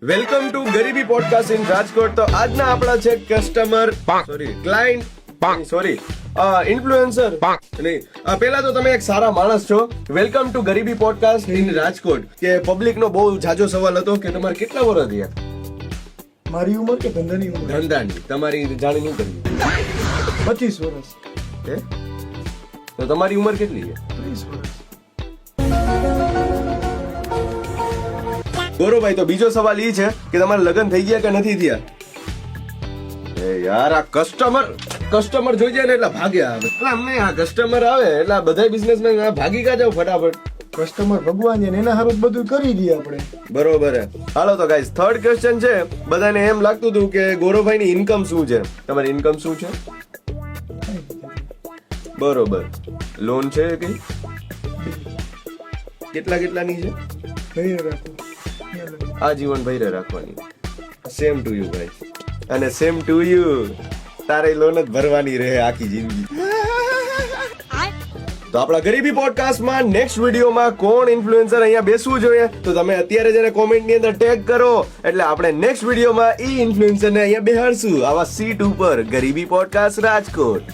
Welcome to ગરીબી podcast in Rajkot. તો આજના આપણા છે કસ્ટમર ઇન્ફ્લુએન્સર નહીં. પેલા તો તમે એક સારા માણસ છો. વેલકમ ટુ ગરીબી પોડકાસ્ટ ઇન રાજકોટ. કે પબ્લિક નો બહુ જાજો સવાલ હતો કે તમારે કેટલા વર્ષ થયા? મારી ઉંમર કે ધંધાની ઉંમર? ધંધાની. તમારી જાણી નહીં કરવી. 25 વર્ષ. હે? તો તમારી ઉંમર કેટલી છે? 30 વર્ષ. ગૌરવભાઈ, તો બીજો સવાલ એ છે કે તમારા લગ્ન થઈ ગયા કે નથી થયા? એ યાર, આ કસ્ટમર જોઈ જાય ને એટલે ભાગ્યા આવે. એટલે અમને આ કસ્ટમર આવે એટલે બધા બિઝનેસમેન ભાગી કા જાવ ફટાફટ. કસ્ટમર ભગવાન છે ને એના હારું જ બધું કરી દઈએ આપણે. બરોબર હે. હાલો તો ગાઈસ, થર્ડ ક્વેશ્ચન છે. બધાને એમ લાગતું હતું કે ગૌરવભાઈ ની ઇન્કમ શું છે. તમારી ઇન્કમ શું છે? બરોબર. લોન છે કઈ? કેટલાની છે? ધૈર્ય રાખો. આજીવન ભર્યા રાખવાની. સેમ ટુ યુ ભાઈ. અને સેમ ટુ યુ. તારે લોન જ ભરવાની રહે આખી જિંદગી. તો આપણા ગરીબી પોડકાસ્ટમાં નેક્સ્ટ વિડીયોમાં કોણ ઇન્ફ્લુએન્સર અહીંયા બેસવું જોઈએ તો તમે અત્યારે જ એને કોમેન્ટની અંદર ટેગ કરો એટલે આપણે નેક્સ્ટ વિડીયોમાં ઈ ઇન્ફ્લુએન્સરને અહીંયા બેહાડશું આવા સીટ ઉપર. ગરીબી પોડકાસ્ટ રાજકોટ.